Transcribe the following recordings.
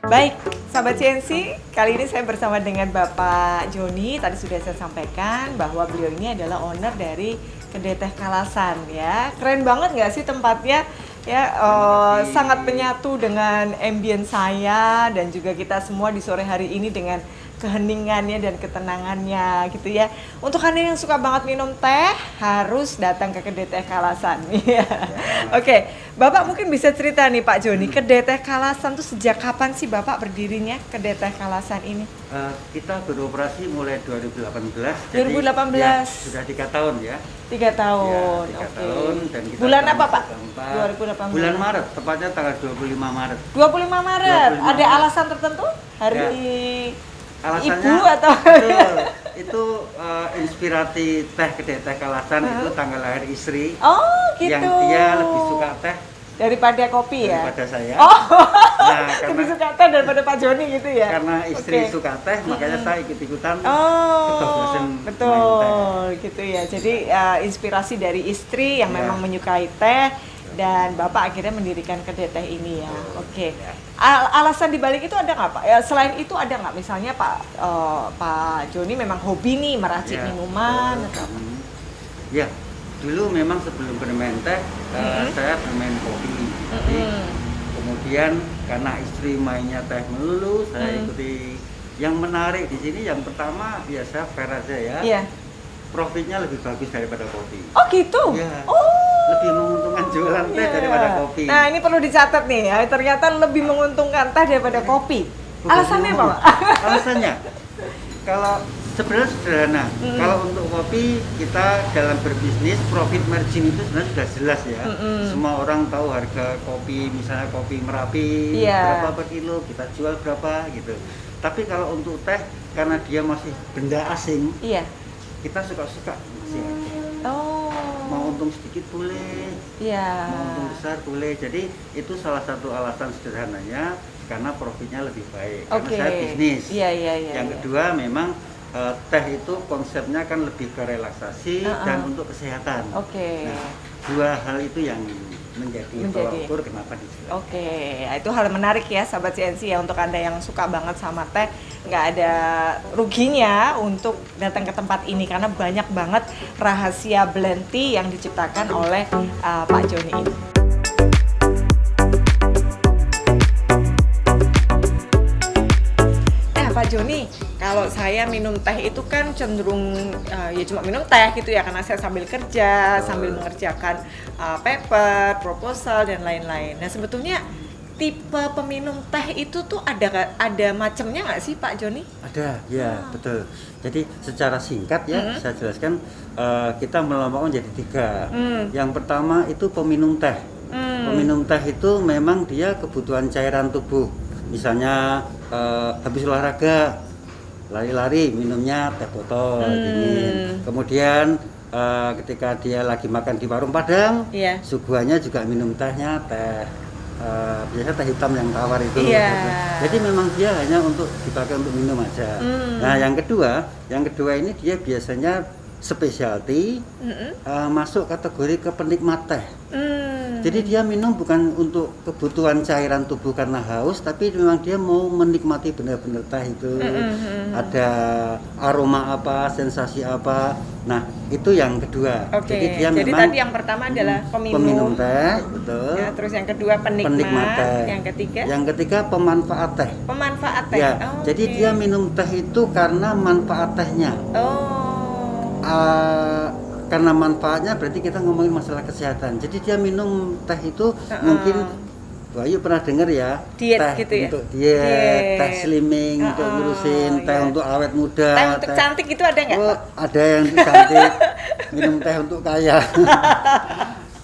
Baik, sahabat CNC, kali ini saya bersama dengan Bapak Joni. Tadi sudah saya sampaikan bahwa beliau ini adalah owner dari Kedai Teh Kalasan ya. Keren banget nggak sih tempatnya? Ya, sangat menyatu dengan ambience saya dan juga kita semua di sore hari ini dengan keheningannya dan ketenangannya gitu ya. Untuk Anda yang suka banget minum teh, harus datang ke Kedai Teh Kalasan. Oke, Bapak mungkin bisa cerita nih Pak Joni, Kedai Teh Kalasan tuh sejak kapan sih Bapak berdirinya Kedai Teh Kalasan ini? Kita beroperasi mulai 2018. 2018. Jadi, ya, sudah 3 tahun ya. 3 tahun. Ya, 3 Oke. tahun dan kita bulan apa Pak? 2018. Bulan Maret, tepatnya tanggal 25 Maret. 25 Maret. 25 Ada Maret. alasan tertentu? Hari Alasannya Ibu atau itu inspirasi teh Kedai Teh Kalasan itu tanggal lahir istri. Oh, gitu. Yang dia lebih suka teh daripada kopi ya? daripada saya. Oh. Nah, lebih suka teh daripada Pak Joni gitu ya? Karena istri Oke. suka teh, makanya saya ikut-ikutan. Oh, kebablasan main betul, gitu ya. Jadi inspirasi dari istri yang Ya. memang menyukai teh dan Bapak akhirnya mendirikan kedai teh ini ya. Oke. Ya. Alasan dibalik itu ada nggak Pak? Ya, selain itu ada nggak? Misalnya Pak Joni memang hobi nih meracik Ya. minuman atau apa? Ya, dulu memang sebelum bermain teh, saya bermain kopi. Jadi, kemudian karena istri mainnya teh melulu, saya ikuti. Yang menarik di sini yang pertama biasa fair aja ya. Iya. Profitnya lebih bagus daripada kopi. Oh gitu? Iya. Oh. Lebih menguntungkan jualan teh Iya. daripada kopi. Nah ini perlu dicatat nih ya, ternyata lebih menguntungkan teh daripada kopi. Bukan Alasannya apa cuma- Pak? Alasannya, kalau sebenarnya sederhana. Kalau untuk kopi kita dalam berbisnis profit margin itu sebenarnya sudah jelas ya. Semua orang tahu harga kopi, misalnya kopi Merapi Iya. berapa per kilo, kita jual berapa gitu. Tapi kalau untuk teh karena dia masih benda asing, Iya. kita suka-suka masih aja. Oh. Mau untung sedikit boleh, Iya. mau untung besar boleh. Jadi itu salah satu alasan sederhananya karena profitnya lebih baik. Oke. Karena saya bisnis. Iya, iya, iya. Yang iya. kedua memang teh itu konsepnya kan lebih ke relaksasi dan untuk kesehatan. Oke. Nah, dua hal itu yang menjadi tolak ukur kenapa dijual. Oke, itu hal menarik ya sahabat CNC ya untuk Anda yang suka banget sama teh, nggak ada ruginya untuk datang ke tempat ini karena banyak banget rahasia blend tea yang diciptakan oleh Pak Joni ini. Nah Pak Joni, kalau saya minum teh itu kan cenderung ya cuma minum teh gitu ya karena saya sambil kerja, sambil mengerjakan paper, proposal dan lain-lain. Nah sebetulnya tipe peminum teh itu tuh ada macamnya nggak sih Pak Joni? Ada, ya betul. Jadi secara singkat ya saya jelaskan kita mengelompokkan jadi 3. Yang pertama itu peminum teh. Peminum teh itu memang dia kebutuhan cairan tubuh. Misalnya habis olahraga, lari-lari minumnya teh botol dingin. Kemudian ketika dia lagi makan di warung Padang, Iya. suguhannya juga minum tehnya teh biasanya teh hitam yang tawar itu. Iya. Jadi memang dia hanya untuk dipakai untuk minum aja. Nah yang kedua ini dia biasanya specialty, masuk kategori ke penikmat teh. Jadi dia minum bukan untuk kebutuhan cairan tubuh karena haus, tapi memang dia mau menikmati benar-benar teh itu. Ada aroma apa, sensasi apa. Nah, itu yang kedua. Oke. Jadi dia Jadi memang tadi yang pertama adalah peminum teh, betul. Ya, terus yang kedua penikmat teh. yang ketiga Yang ketiga pemanfaat teh. pemanfaat teh. Ya, Oh, jadi oke. dia minum teh itu karena manfaat tehnya. Oh. Karena manfaatnya berarti kita ngomongin masalah kesehatan. Jadi dia minum teh itu mungkin Bayu pernah dengar ya, Diet teh gitu ya? untuk diet, teh Diet. slimming untuk ngurusin, teh iya. untuk awet muda, Teh untuk cantik itu ada nggak? Oh, ada yang untuk cantik, minum teh untuk kaya.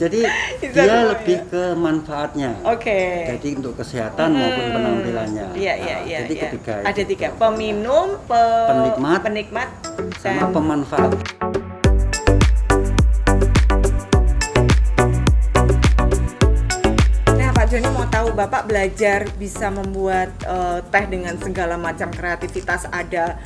Jadi Bisa dia semuanya. lebih ke manfaatnya. Oke. Jadi untuk kesehatan maupun penampilannya. Iya, Nah, iya, iya. Jadi iya. ketiga Ada itu. 3, peminum, penikmat, sama dan pemanfaat. Nah, Pak Joni mau tahu Bapak belajar bisa membuat teh dengan segala macam kreativitas, ada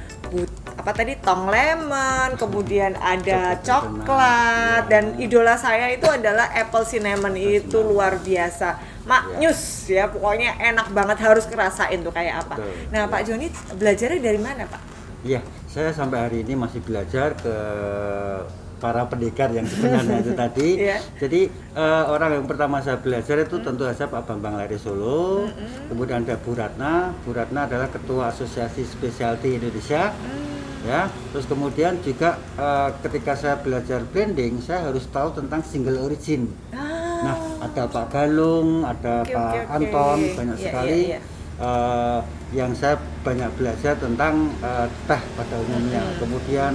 apa tadi tong lemon, kemudian ada Coklat coklat, ya. dan idola saya itu adalah apple cinnamon. Itu luar biasa, maknyus ya, pokoknya enak banget, harus kerasain tuh kayak apa. Betul, Nah ya. Pak Joni belajarnya dari mana Pak? Iya, saya sampai hari ini masih belajar ke para pendekar yang sebenarnya itu tadi. Iya. Jadi orang yang pertama saya belajar itu tentu saja Pak Bambang Lari Solo. Kemudian ada Bu Ratna. Bu Ratna adalah Ketua Asosiasi Specialty Indonesia. Ya, terus kemudian juga ketika saya belajar branding, saya harus tahu tentang single origin. Nah, ada Pak Galung, ada Oke, Pak oke, oke. Anton, banyak Iya, sekali. iya, iya. Yang saya banyak belajar tentang teh pada umumnya. Kemudian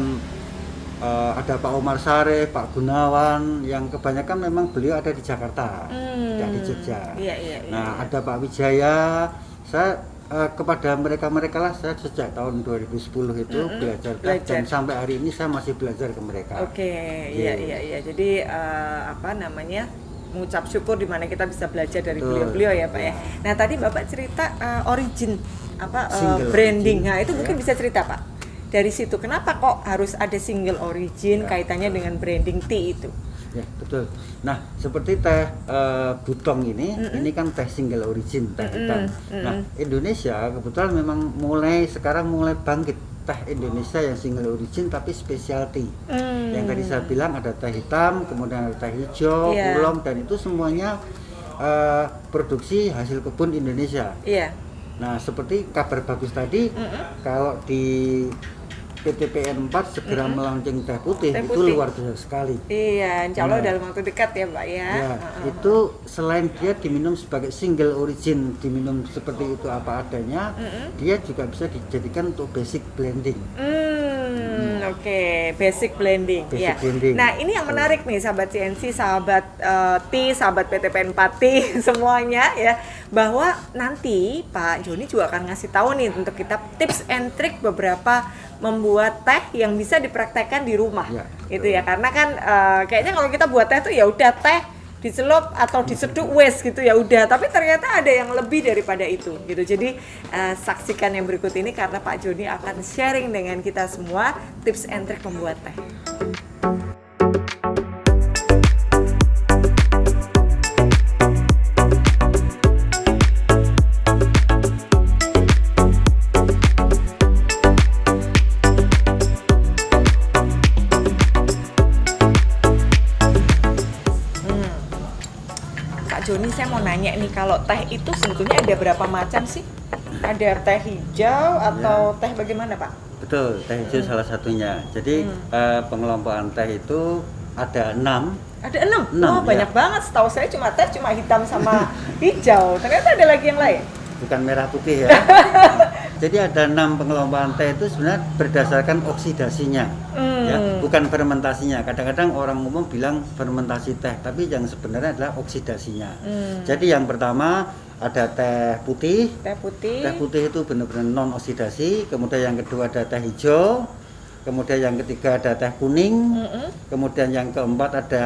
ada Pak Omar Sareh, Pak Gunawan, yang kebanyakan memang beliau ada di Jakarta, tidak di Jogja. Iya, iya, iya. Nah, ada Pak Wijaya. Saya kepada mereka lah saya sejak tahun 2010 itu belajar teh, dan sampai hari ini saya masih belajar ke mereka. Oke, iya, iya, iya. Jadi apa namanya, mengucap syukur di mana kita bisa belajar dari Betul. beliau-beliau ya Pak ya. Nah tadi Bapak cerita origin apa Single branding. origin. Nah itu mungkin bisa cerita Pak. Dari situ kenapa kok harus ada single origin kaitannya dengan branding tea itu? Ya, betul. Nah, seperti teh Butong ini kan teh single origin, teh hitam. Nah, Indonesia kebetulan memang sekarang mulai bangkit teh Indonesia yang single origin tapi specialty. Yang tadi saya bilang ada teh hitam, kemudian ada teh hijau, oolong, dan itu semuanya produksi hasil kebun Indonesia. Iya. Nah, seperti kabar bagus tadi, kalau di PTPN 4 segera melaunching teh putih, Teh itu putih. luar biasa sekali. Iya, insya Allah Nah. dalam waktu dekat ya Pak ya. Ya, itu selain dia diminum sebagai single origin, diminum seperti itu apa adanya, dia juga bisa dijadikan untuk basic blending. Oke, basic blending. Basic Ya. blending. Nah, ini yang menarik nih sahabat CNC, sahabat T, sahabat PTPN 4 T semuanya ya, bahwa nanti Pak Joni juga akan ngasih tahu nih untuk kita tips and trick beberapa membuat teh yang bisa dipraktekkan di rumah. Ya, Itu ya, karena kan kayaknya kalau kita buat teh tuh ya udah teh dicelup atau diseduk wes gitu ya udah, tapi ternyata ada yang lebih daripada itu gitu. Jadi saksikan yang berikut ini karena Pak Joni akan sharing dengan kita semua tips and trick membuat teh. Pak Joni, saya mau nanya nih, kalau teh itu sebetulnya ada berapa macam sih? Ada teh hijau atau teh bagaimana Pak? Betul, teh hijau salah satunya. Jadi pengelompokan teh itu ada 6. Ada 6? Enam, Wah, banyak ya. banget. Setahu saya cuma teh cuma hitam sama hijau. Ternyata ada lagi yang lain. Bukan merah putih ya. Jadi ada 6 pengelompokan teh itu sebenarnya berdasarkan oksidasinya, ya, bukan fermentasinya. Kadang-kadang orang umum bilang fermentasi teh, tapi yang sebenarnya adalah oksidasinya. Jadi yang pertama ada teh putih. Teh putih. Teh putih itu benar-benar non oksidasi. Kemudian yang kedua ada teh hijau. Kemudian yang ketiga ada teh kuning. Kemudian yang keempat ada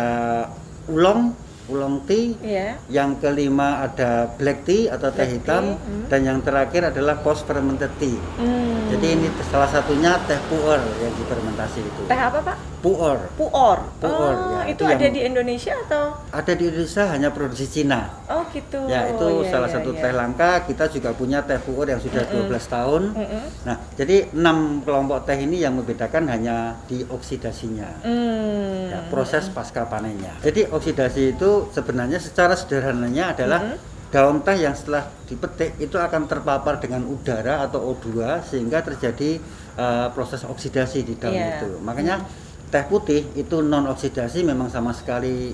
oolong tea. Iya. Yang kelima ada black tea atau teh Black hitam, tea, dan yang terakhir adalah post fermented tea. Jadi ini salah satunya teh puer yang difermentasi itu. Teh apa Pak? Puer. Puor. Puor, ya, itu itu ada yang- di Indonesia atau? Ada di Indonesia hanya produksi Cina. Oh gitu. Ya, itu Iya, salah iya, satu iya. teh langka. Kita juga punya teh puer yang sudah 12 tahun. Nah, jadi 6 kelompok teh ini yang membedakan hanya di oksidasinya. Ya, proses pasca panennya. Jadi oksidasi itu sebenarnya secara sederhananya adalah daun teh yang setelah dipetik itu akan terpapar dengan udara atau O2 sehingga terjadi proses oksidasi di daun Iya. itu. Makanya teh putih itu non oksidasi, memang sama sekali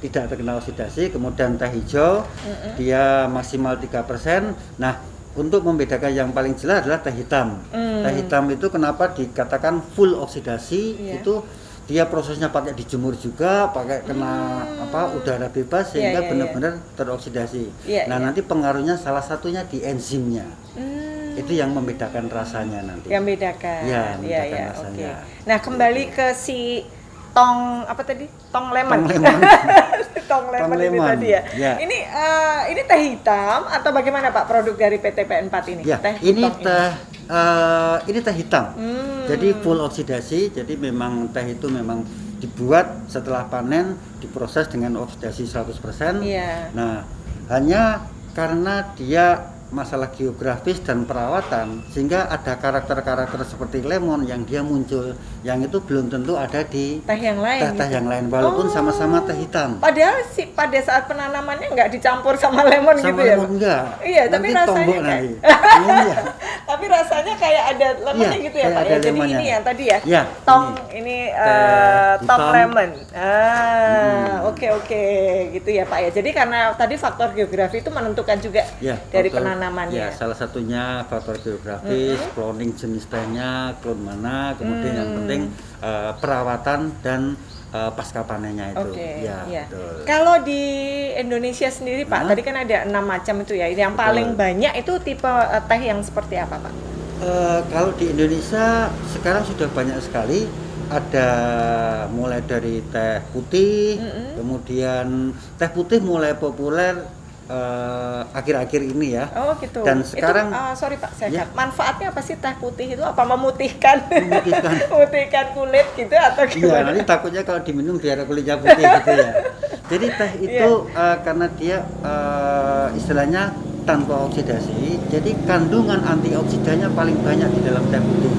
tidak terkena oksidasi. Kemudian teh hijau dia maksimal 3%. Nah, untuk membedakan yang paling jelas adalah teh hitam. Teh hitam itu kenapa dikatakan full oksidasi? Iya. Itu dia prosesnya pakai dijemur juga, pakai kena udara bebas sehingga Iya, iya, benar-benar teroksidasi. Iya, Nah, iya. nanti pengaruhnya salah satunya di enzimnya. Itu yang membedakan rasanya nanti. Yang bedakan. Ya, Iya, membedakan iya, rasanya. oke. Nah, kembali ke si tong apa tadi? Tong lemon. Tong lemon. Tong lemon Tong ini lemon, tadi ya. ya. Ini teh hitam atau bagaimana Pak produk dari PTPN 4 ini? Ya, Teh ini Butong teh ini teh hitam. Jadi full oksidasi. Jadi memang teh itu memang dibuat setelah panen, diproses dengan oksidasi 100%. Iya. Nah, hanya karena dia masalah geografis dan perawatan sehingga ada karakter-karakter seperti lemon yang dia muncul, yang itu belum tentu ada di Teh yang lain. teh-teh gitu? yang lain walaupun sama-sama teh hitam. Padahal pada saat penanamannya nggak dicampur sama lemon Sama gitu ya, lemon Pak? enggak. Iya, tapi Nanti rasanya tombok kayak nanti. Iya. tapi rasanya kayak ada lemonnya Iya, gitu ya, kayak Pak. ada Ya. Jadi lemonnya. ini yang tadi ya. Iya, Tong ini tong hitam. lemon. Oke, gitu ya, Pak ya. Jadi karena tadi faktor geografi itu menentukan juga Ya, dari faktor- penanamannya. Ya, salah satunya faktor geografis, cloning jenis tehnya, clone mana, kemudian yang penting perawatan dan pasca panennya itu. Oke, Ya, iya. betul. Kalau di Indonesia sendiri, Pak, Hah? tadi kan ada 6 macam itu ya. Yang Betul. paling banyak itu tipe teh yang seperti apa, Pak? Kalau di Indonesia sekarang sudah banyak sekali, ada mulai dari teh putih, kemudian teh putih mulai populer akhir-akhir ini ya. Oh gitu. Dan sekarang itu, sorry Pak, saya Ya. cut. Manfaatnya apa sih teh putih itu? Apa memutihkan? Memutihkan. Memutihkan kulit gitu atau Iya, gimana? nanti takutnya kalau diminum biar kulitnya putih gitu ya. Jadi teh itu karena dia istilahnya tanpa oksidasi, jadi kandungan antioksidannya paling banyak di dalam teh putih.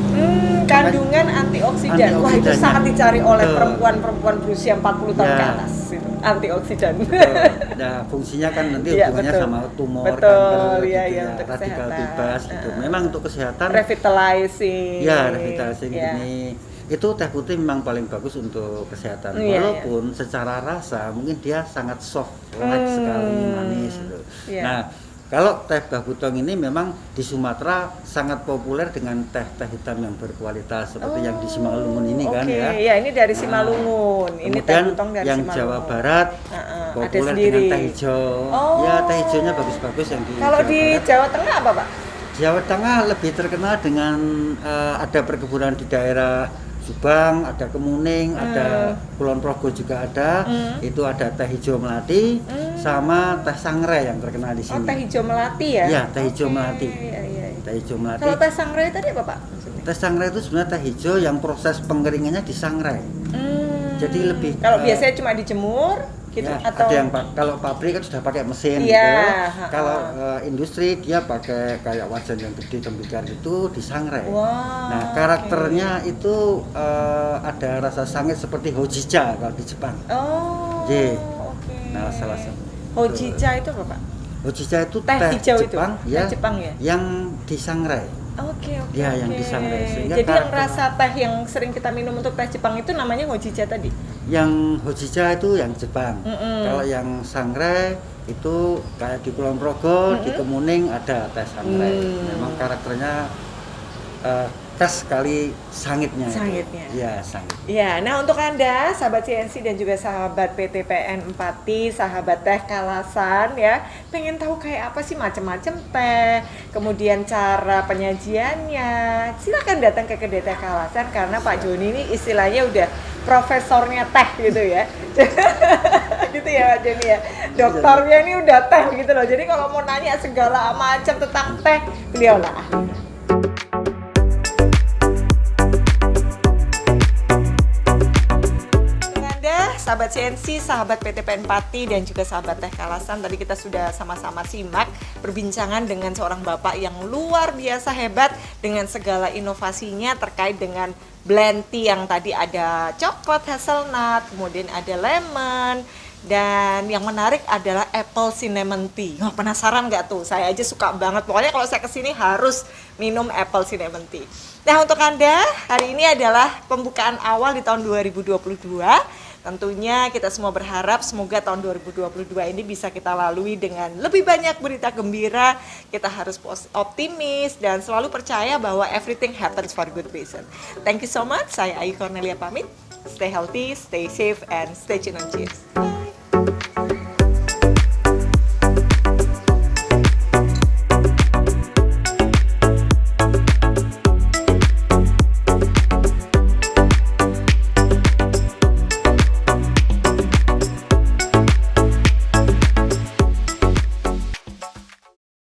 Kandungan antioksidan. Wah, itu Antioksidannya. sangat dicari oleh Betul. perempuan-perempuan berusia 40 tahun Ya. ke atas. Itu, antioksidan. Betul. Nah, fungsinya kan nanti Iya, hubungannya betul. sama tumor, Betul, kanker, iya, gitu iya, ya, untuk radikal kesehatan. bebas gitu. Memang untuk kesehatan, Revitalizing. revitalising Iya. ini itu teh putih memang paling bagus untuk kesehatan. Iya, Walaupun secara rasa mungkin dia sangat soft, light sekali, manis gitu. Iya. Nah, kalau teh Bagutong ini memang di Sumatera sangat populer dengan teh-teh hitam yang berkualitas seperti yang di Simalungun ini kan Oke, ya. ya ini dari Nah, Simalungun. Ini teh kemudian Bagutong dari yang Simalungun. Jawa Barat ada populer sendiri. dengan teh hijau. Oh. Ya, teh hijaunya bagus-bagus yang di Kalau Jawa di Barat. Jawa Tengah apa, Pak? Jawa Tengah lebih terkenal dengan ada perkebunan di daerah Subang, ada Kemuning, ada Kulon Progo juga ada. Itu ada teh hijau melati sama teh sangrai yang terkenal di Oh, sini. teh hijau melati ya? Iya, teh hijau Oke, melati. Iya, iya. Teh hijau melati. Kalau teh sangrai tadi apa, Pak? Maksudnya? Teh sangrai itu sebenarnya teh hijau yang proses pengeringannya di sangrai. Jadi lebih Kalau ke- biasanya cuma dijemur gitu Ya, atau ada yang kalau pabrik kan sudah pakai mesin Iya, gitu. ha-ha. Kalau industri dia pakai kayak wajan yang gede tembikar itu disangrai. Wah, Nah, karakternya itu ada rasa sangit seperti hojicha kalau di Jepang. Oh. Ye. Oke. Nah, salah satu. Hojicha itu apa, Pak? Hojicha itu Teh hijau itu? Jepang Teh ya, Jepang ya? yang disangrai. Oke. Ya, yang disangrai. Sehingga Jadi yang karakter- rasa teh yang sering kita minum untuk teh Jepang itu namanya hojicha tadi. Yang hojicha itu yang Jepang. Mm-mm. Kalau yang sangrai itu kayak di Kulon Progo, di Kemuning ada teh sangrai. Memang karakternya khas sekali sangitnya. itu. Sangitnya. Iya, sangit. Ya, nah untuk Anda, sahabat CNC dan juga sahabat PTPN Empati, sahabat teh Kalasan ya, pengen tahu kayak apa sih macam-macam teh, kemudian cara penyajiannya, silakan datang ke kedai teh Kalasan karena Pak Joni ini istilahnya udah profesornya teh gitu ya. Gitu ya Pak Joni ya. Dokternya ini udah teh gitu loh. Jadi kalau mau nanya segala macam tentang teh, beliau lah ahli. Sahabat CNC, sahabat PTPN Empati dan juga sahabat Teh Kalasan, tadi kita sudah sama-sama simak perbincangan dengan seorang bapak yang luar biasa hebat dengan segala inovasinya terkait dengan blend tea yang tadi ada coklat hazelnut, kemudian ada lemon, dan yang menarik adalah apple cinnamon tea. Wah, penasaran nggak tuh? Saya aja suka banget. Pokoknya kalau saya kesini harus minum apple cinnamon tea. Nah, untuk Anda, hari ini adalah pembukaan awal di tahun 2022. Tentunya kita semua berharap semoga tahun 2022 ini bisa kita lalui dengan lebih banyak berita gembira. Kita harus optimis dan selalu percaya bahwa everything happens for good reason. Thank you so much. Saya Ayu Cornelia pamit. Stay healthy, stay safe, and stay tuned on Cheers. Bye.